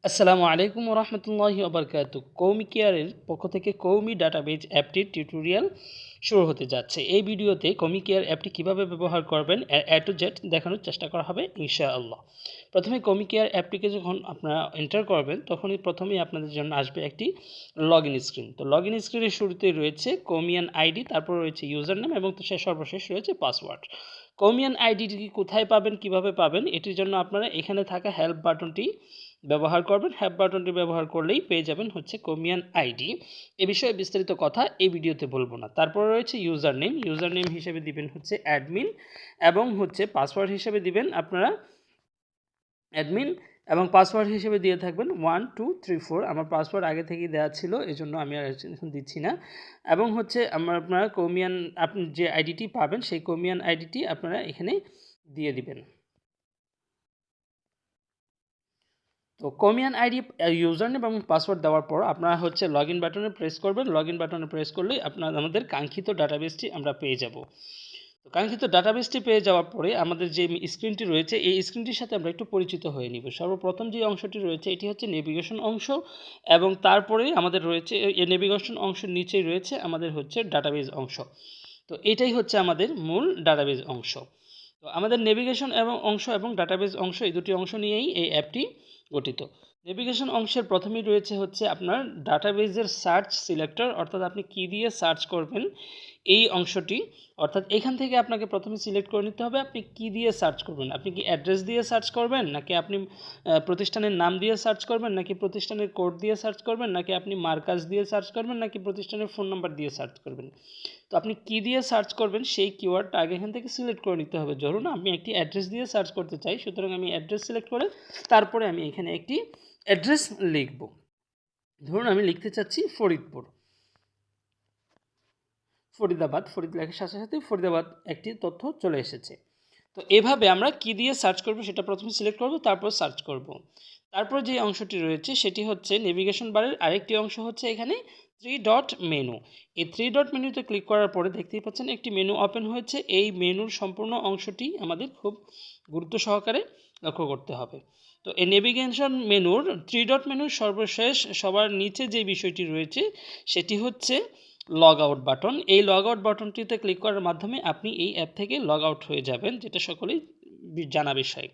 আসসালামু আলাইকুম ওয়া রাহমাতুল্লাহি ওয়া বারাকাতুহু। কওমি কেয়ারের পক্ষ থেকে কওমি ডাটাবেজ অ্যাপটির টিউটোরিয়াল শুরু হতে যাচ্ছে। এই ভিডিওতে কওমি কেয়ার অ্যাপটি কিভাবে ব্যবহার করবেন এ টু জেড দেখানোর চেষ্টা করা হবে ইনশাআল্লাহ। প্রথমে কওমি কেয়ার অ্যাপটিকে যখন আপনারা এন্টার করবেন তখনই প্রথমেই আপনাদের জন্য আসবে একটি লগইন স্ক্রিন। তো লগইন স্ক্রিনের শুরুতেই রয়েছে কওমিয়ান আইডি, তারপর রয়েছে ইউজার নেম এবং সর্বশেষ রয়েছে পাসওয়ার্ড। কওমিয়ান আইডিটি কোথায় পাবেন, কিভাবে পাবেন, এটির জন্য আপনারা এখানে থাকা হেল্প বাটনটি ব্যবহার করবেন। হেল্প বাটনটি ব্যবহার করলেই পেয়ে যাবেন হচ্ছে কওমিয়ান আইডি। এ বিষয়ে বিস্তারিত কথা এই ভিডিওতে বলবো না। তারপর রয়েছে ইউজার নেম হিসেবে দিবেন হচ্ছে অ্যাডমিন এবং হচ্ছে পাসওয়ার্ড হিসেবে দিবেন আপনারা অ্যাডমিন এবং পাসওয়ার্ড হিসেবে দিয়ে থাকবেন 1 2 3 4। আমার পাসওয়ার্ড আগে থেকেই দেওয়া ছিল, এই জন্য আমি আর এখন দিচ্ছি না। এবং হচ্ছে আপনারা কওমিয়ান আপনি যে আইডিটি পাবেন সেই কওমিয়ান আইডিটি আপনারা এখানে দিয়ে দিবেন। তো কওমিয়ান আইডি ইউজার নেম এবং পাসওয়ার্ড দেওয়ার পর আপনারা হচ্ছে লগইন বাটনে প্রেস করবেন। লগইন বাটনে প্রেস করলেই আমাদের কাঙ্ক্ষিত ডাটাবেসটি আমরা পেয়ে যাব। তো কাঙ্ক্ষিত ডাটাবেসটি পেয়ে যাওয়ার পরে আমাদের যে স্ক্রিনটি রয়েছে এই স্ক্রিনটির সাথে আমরা একটু পরিচিত হয়ে নিব। সর্বপ্রথম যে অংশটি রয়েছে এটি হচ্ছে নেভিগেশন অংশ এবং তারপরে আমাদের রয়েছে এই নেভিগেশন অংশের নিচেই রয়েছে আমাদের হচ্ছে ডাটাবেস অংশ। তো এটাই হচ্ছে আমাদের মূল ডাটাবেস অংশ। তো আমাদের নেভিগেশন অংশ এবং ডাটাবেস অংশ এই দুটি অংশ নিয়েই এই অ্যাপটি গঠিত। নেভিগেশন অংশের প্রথমেই রয়েছে হচ্ছে আপনার ডাটাবেজের সার্চ সিলেক্টর, অর্থাৎ আপনি কী দিয়ে সার্চ করবেন এই অংশটি। অর্থাৎ এখান থেকে আপনাকে প্রথমে সিলেক্ট করে নিতে হবে আপনি কী দিয়ে সার্চ করবেন। আপনি কি অ্যাড্রেস দিয়ে সার্চ করবেন, নাকি আপনি প্রতিষ্ঠানের নাম দিয়ে সার্চ করবেন, নাকি প্রতিষ্ঠানের কোড দিয়ে সার্চ করবেন, নাকি আপনি মার্কাস দিয়ে সার্চ করবেন, নাকি প্রতিষ্ঠানের ফোন নাম্বার দিয়ে সার্চ করবেন। তো আপনি কী দিয়ে সার্চ করবেন সেই কিওয়ার্ডটা আগে এখান থেকে সিলেক্ট করে নিতে হবে। ধরুন আমি একটি অ্যাড্রেস দিয়ে সার্চ করতে চাই, সুতরাং আমি অ্যাড্রেস সিলেক্ট করে তারপরে আমি এখানে একটি অ্যাড্রেস লিখব। ধরুন আমি লিখতে চাচ্ছি ফরিদপুর, ফরিদাবাদ। লেখার সাথে সাথে ফরিদাবাদ একটি তথ্য চলে এসেছে। তো এভাবে আমরা কী দিয়ে সার্চ করব সেটা প্রথমে সিলেক্ট করব, তারপর সার্চ করব। তারপর যে অংশটি রয়েছে সেটি হচ্ছে নেভিগেশন বারের আরেকটি অংশ হচ্ছে এখানে 3 ডট মেনু। এই 3 ডট মেনুতে ক্লিক করার পরে দেখতেই পাচ্ছেন একটি মেনু ওপেন হয়েছে। এই মেনুর সম্পূর্ণ অংশটি আমাদের খুব গুরুত্ব সহকারে লক্ষ্য করতে হবে। তো এই নেভিগেশন মেনুর 3 ডট মেনুর সর্বশেষ সবার নিচে যে বিষয়টি রয়েছে সেটি হচ্ছে লগ আউট বাটন। এই লগ আউট বাটনটিতে ক্লিক করার মাধ্যমে আপনি এই অ্যাপ থেকে লগ আউট হয়ে যাবেন, যেটা সকলেই জানা বিষয়।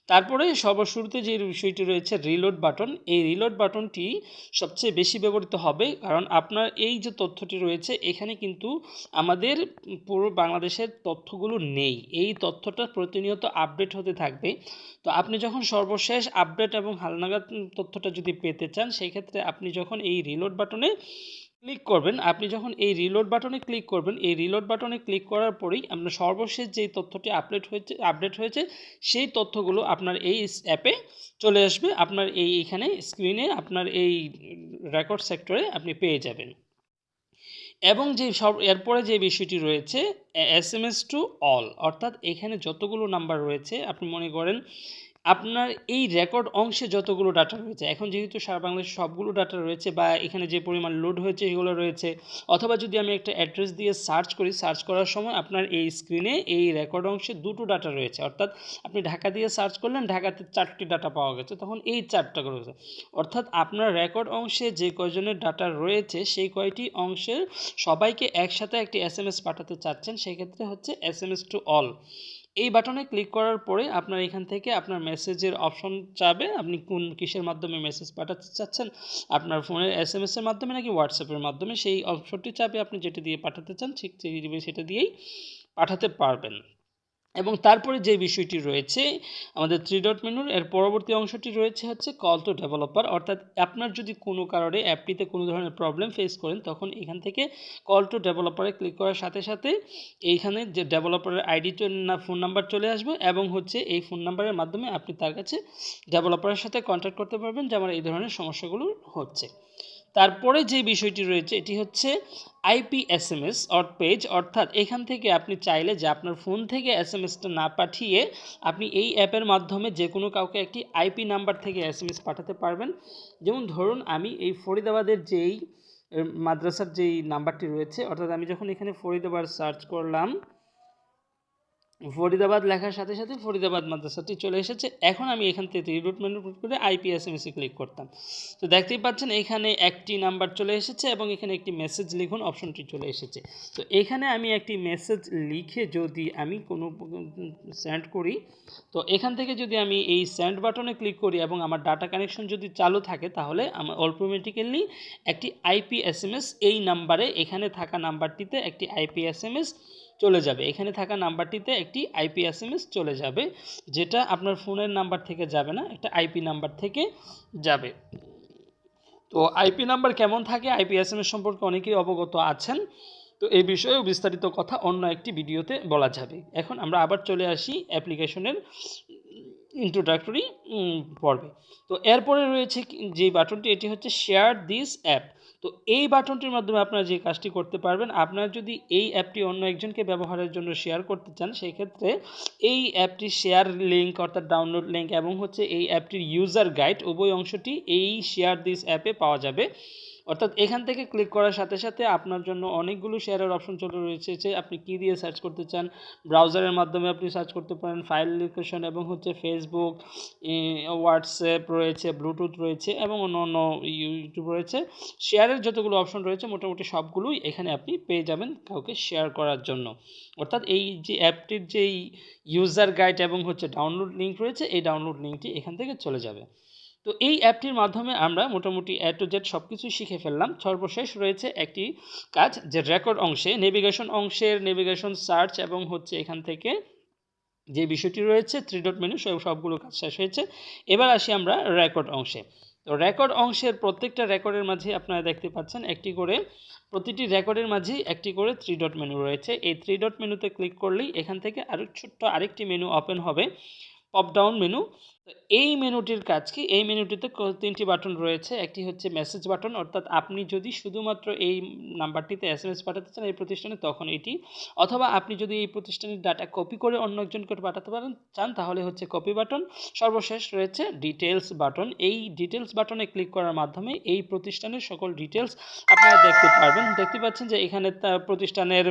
তারপরে সর্বশুরুতে যে বিষয়টি রয়েছে রিলোড বাটন। এই রিলোড বাটনটি সবচেয়ে বেশি ব্যবহৃত হবে, কারণ আপনার এই যে তথ্যটি রয়েছে এখানে কিন্তু আমাদের পুরো বাংলাদেশের তথ্যগুলো নেই। এই তথ্যটা প্রতিনিয়ত আপডেট হতে থাকবে। তো আপনি যখন সর্বশেষ আপডেট এবং হালনাগাদ তথ্যটা যদি পেতে চান, সেই ক্ষেত্রে আপনি যখন এই রিলোড বাটনে ক্লিক করবেন, এই রিলোড বাটনে ক্লিক করার পরেই আপনার সর্বশেষ যেই তথ্যটি আপডেট হয়েছে সেই তথ্যগুলো আপনার এই অ্যাপে চলে আসবে। আপনার এইখানে স্ক্রিনে আপনার এই রেকর্ড সেক্টরে আপনি পেয়ে যাবেন। এবং এরপরে যে বিষয়টি রয়েছে SMS টু অল, অর্থাৎ এখানে যতগুলো নাম্বার রয়েছে আপনি মনে করেন আপনার এই রেকর্ড অংশে যতগুলো ডাটা রয়েছে, এখন যেহেতু সারা বাংলাদেশে সবগুলো ডাটা রয়েছে বা এখানে যে পরিমাণ লোড হয়েছে এগুলো রয়েছে, অথবা যদি আমি একটা অ্যাড্রেস দিয়ে সার্চ করি, সার্চ করার সময় আপনার এই স্ক্রিনে এই রেকর্ড অংশে দুটো ডাটা রয়েছে। অর্থাৎ আপনি ঢাকা দিয়ে সার্চ করলেন, ঢাকাতে 4টি ডাটা পাওয়া গেছে, তখন এই 4টা রয়েছে। অর্থাৎ আপনার রেকর্ড অংশে যে কয়জনের ডাটা রয়েছে সেই কয়টি অংশের সবাইকে একসাথে একটি SMS পাঠাতে চাচ্ছেন, সেক্ষেত্রে হচ্ছে SMS টু অল। এই বাটনে ক্লিক করার পরে আপনার এখান থেকে আপনার মেসেজের অপশন চাবে, আপনি কিসের মাধ্যমে মেসেজ পাঠাতে চাচ্ছেন, আপনার ফোনের SMS এর মাধ্যমে নাকি হোয়াটসঅ্যাপের মাধ্যমে, সেই অপশনটি চাবে আপনি যেটা দিয়ে পাঠাতে চান, ঠিক সেটা দিয়েই পাঠাতে পারবেন। এবং তারপরে যে বিষয়টি রয়েছে আমাদের 3 ডট মেনুর এর পরবর্তী অংশটি রয়েছে হচ্ছে কল টু ডেভেলপার। অর্থাৎ আপনার যদি কোনো কারণে অ্যাপটিতে কোনো ধরনের প্রবলেম ফেস করেন, তখন এখান থেকে কল টু ডেভেলপারে ক্লিক করার সাথে সাথে এইখানে যে ডেভেলপারের আইডি ফোন নাম্বার চলে আসবে এবং হচ্ছে এই ফোন নাম্বারের মাধ্যমে আপনি তার কাছে ডেভেলপারের সাথে কন্ট্যাক্ট করতে পারবেন যে আমার এই ধরনের সমস্যাগুলো হচ্ছে। তারপরে যে বিষয়টি রয়েছে এটি হচ্ছে আইপি SMS পেজ, অর্থাৎ এখান থেকে আপনি চাইলে যে আপনার ফোন থেকে SMSটা না পাঠিয়ে আপনি এই অ্যাপের মাধ্যমে যে কোনো কাউকে একটি আইপি নাম্বার থেকে SMS পাঠাতে পারবেন। যেমন ধরুন আমি এই ফরিদাবাদের যেই মাদ্রাসার যেই নাম্বারটি রয়েছে, অর্থাৎ আমি যখন এখানে ফরিদাবাদ সার্চ করলাম, ফরিদাবাদ লেখার সাথে সাথে ফরিদাবাদ মাদ্রাসাটি চলে এসেছে। এখন আমি এখান থেকে রিরুট মেনু করে IPSMS-এ ক্লিক করতাম। তো দেখতেই পাচ্ছেন এখানে একটি নাম্বার চলে এসেছে এবং এখানে একটি মেসেজ লিখুন অপশনটি চলে এসেছে। তো এখানে আমি একটি মেসেজ লিখে যদি আমি কোনো সেন্ড করি, তো এখান থেকে যদি আমি এই সেন্ড বাটনে ক্লিক করি এবং আমার ডাটা কানেকশন যদি চালু থাকে, তাহলে আমার অটোমেটিক্যালি একটি IPSMS এই নাম্বারে, এখানে থাকা নাম্বারটিতে একটি IPSMS চলে যাবে। এখানে থাকা নাম্বারটিতে একটি IPSMS চলে যাবে, যেটা আপনার ফোনের নাম্বার থেকে যাবে না, একটা IP নাম্বার থেকে যাবে। তো IP নাম্বার কেমন থাকে, IPSMS সম্পর্কে অনেকেই অবগত আছেন। তো এই বিষয়েও বিস্তারিত কথা অন্য একটি ভিডিওতে বলা যাবে। এখন আমরা আবার চলে আসি অ্যাপ্লিকেশনের ইন্ট্রোডাক্টরি পর্বে। তো এরপরে রয়েছে যে বাটনটি, এটি হচ্ছে শেয়ার দিস অ্যাপ। তো এই বাটনটির মাধ্যমে আপনারা যে কাজটি করতে পারবেন, আপনারা যদি এই অ্যাপটি অন্য একজনকে ব্যবহারের জন্য শেয়ার করতে চান, সেই ক্ষেত্রে এই অ্যাপটির শেয়ার লিঙ্ক অর্থাৎ ডাউনলোড লিঙ্ক এবং হচ্ছে এই অ্যাপটির ইউজার গাইড উভয় অংশটি এই শেয়ার দিস অ্যাপে পাওয়া যাবে। অর্থাৎ এখান থেকে ক্লিক করার সাথে সাথে আপনার জন্য অনেকগুলো শেয়ারের অপশন চলে রয়েছে, যে আপনি কী দিয়ে সার্চ করতে চান। ব্রাউজারের মাধ্যমে আপনি সার্চ করতে পারেন, ফাইল লোকেশন এবং হচ্ছে ফেসবুক, হোয়াটসঅ্যাপ রয়েছে, ব্লুটুথ রয়েছে এবং অন্য অন্য ইউটিউব রয়েছে। শেয়ারের যতগুলো অপশন রয়েছে মোটামুটি সবগুলোই এখানে আপনি পেয়ে যাবেন কাউকে শেয়ার করার জন্য। অর্থাৎ এই যে অ্যাপটির যেই ইউজার গাইড এবং হচ্ছে ডাউনলোড লিঙ্ক রয়েছে, এই ডাউনলোড লিঙ্কটি এখান থেকে চলে যাবে। তো এই অ্যাপটির মাধ্যমে আমরা মোটামুটি A to Z সব কিছুই শিখে ফেললাম। সর্বশেষ রয়েছে একটি কাজ, যে রেকর্ড অংশে, নেভিগেশন অংশের নেভিগেশন সার্চ এবং হচ্ছে এখান থেকে যে বিষয়টি রয়েছে 3 ডট মেনু, সবগুলো কাজ শেষ হয়েছে। এবার আসি আমরা রেকর্ড অংশে। তো রেকর্ড অংশের প্রত্যেকটা রেকর্ডের মাঝে আপনারা দেখতে পাচ্ছেন একটি করে, প্রতিটি রেকর্ডের মাঝেই একটি করে 3 ডট মেনু রয়েছে। এই 3 ডট মেনুতে ক্লিক করলেই এখান থেকে আরও ছোট্ট আরেকটি মেনু ওপেন হবে, পপ ডাউন মেনু। তো এই মেনুটির কাজ কি, এই মেনুটিতে 3টি বাটন রয়েছে। একটি হচ্ছে মেসেজ বাটন, অর্থাৎ আপনি যদি শুধুমাত্র এই নাম্বারটিতে SMS পাঠাতে চান এই প্রতিষ্ঠানে, তখন এটি, অথবা আপনি যদি এই প্রতিষ্ঠানের ডাটা কপি করে অন্য একজনকে পাঠাতে চান, তাহলে হচ্ছে কপি বাটন। সর্বশেষ রয়েছে ডিটেলস বাটন। এই ডিটেলস বাটনে ক্লিক করার মাধ্যমে এই প্রতিষ্ঠানের সকল ডিটেলস আপনারা দেখতে পারবেন। দেখতে পাচ্ছেন যে এখানে তার প্রতিষ্ঠানের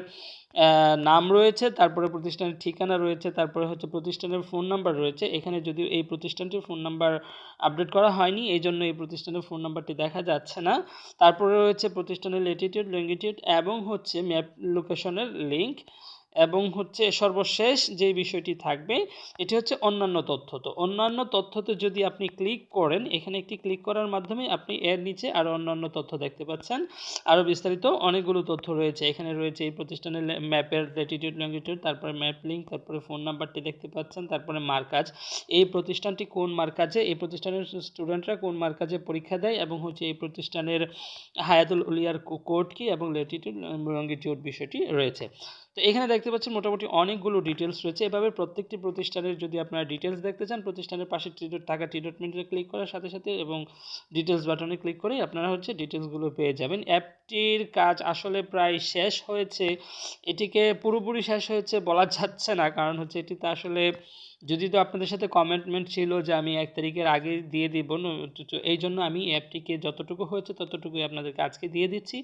নাম রয়েছে, তারপরে প্রতিষ্ঠানের ঠিকানা রয়েছে, তারপরে হচ্ছে প্রতিষ্ঠানের ফোন নাম্বার রয়েছে। এখানে যদিও এই প্রতিষ্ঠানটির ফোন নাম্বার আপডেট করা হয়নি, এই জন্য এই প্রতিষ্ঠানের ফোন নাম্বারটি দেখা যাচ্ছে না। তারপরে রয়েছে প্রতিষ্ঠানের ল্যাটিটিউড, লঙ্গিটিউড এবং হচ্ছে ম্যাপ লোকেশনের লিঙ্ক, এবং হচ্ছে সর্বশেষ যে বিষয়টি থাকবে এটি হচ্ছে অন্যান্য তথ্য। তো অন্যান্য তথ্যতে যদি আপনি ক্লিক করেন, এখানে একটি ক্লিক করার মাধ্যমে আপনি এর নিচে আরও অন্যান্য তথ্য দেখতে পাচ্ছেন। আরও বিস্তারিত অনেকগুলো তথ্য রয়েছে। এখানে রয়েছে এই প্রতিষ্ঠানের ম্যাপের ল্যাটিটিউড, লঙ্গিটিউড, তারপরে ম্যাপ লিঙ্ক, তারপরে ফোন নাম্বারটি দেখতে পাচ্ছেন, তারপরে মার্কাজ, এই প্রতিষ্ঠানটি কোন মার্কাজে, এই প্রতিষ্ঠানের স্টুডেন্টরা কোন মার্কাজে পরীক্ষা দেয়, এবং হচ্ছে এই প্রতিষ্ঠানের হায়াতুল উলিয়ার কোড কি, এবং ল্যাটিটিউড, লঙ্গিটিউড বিষয়টি রয়েছে। তো এখানে দেখতে পাচ্ছেন মোটামুটি অনেকগুলো ডিটেলস রয়েছে। এভাবে প্রত্যেকটি প্রতিষ্ঠানের যদি আপনারা ডিটেলস দেখতে চান, প্রতিষ্ঠানের পাশে টাকা টি ডট মেনুতে ক্লিক করার সাথে সাথে এবং ডিটেলস বাটনে ক্লিক করে আপনারা হচ্ছে ডিটেলসগুলো পেয়ে যাবেন। অ্যাপটির কাজ আসলে প্রায় শেষ হয়েছে, এটিকে পুরোপুরি শেষ হয়েছে বলা যাচ্ছে না, কারণ হচ্ছে এটিতে আসলে, যদি তো আপনাদের সাথে কমিটমেন্ট ছিল যে আমি 1 তারিখের আগে দিয়ে দিব, এই জন্য আমি অ্যাপটিকে যতটুকু হয়েছে ততটুকুই আপনাদেরকে আজকে দিয়ে দিচ্ছি।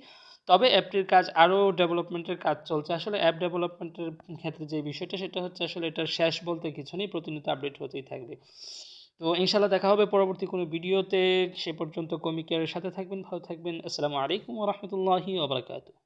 তবে অ্যাপটির কাজ আরও ডেভেলপমেন্টের কাজ চলছে। আসলে অ্যাপ ডেভেলপমেন্টের ক্ষেত্রে যে বিষয়টা, সেটা হচ্ছে আসলে এটার শেষ বলতে কিছু নেই, প্রতিনিয়ত আপডেট হতেই থাকবে। তো ইনশাআল্লাহ দেখা হবে পরবর্তী কোনো ভিডিওতে। সে পর্যন্ত কৌমি কেয়ারের সাথে থাকবেন, ভালো থাকবেন। আসসালামু আলাইকুম ওয়া রাহমাতুল্লাহি ওয়া বারাকাতুহু।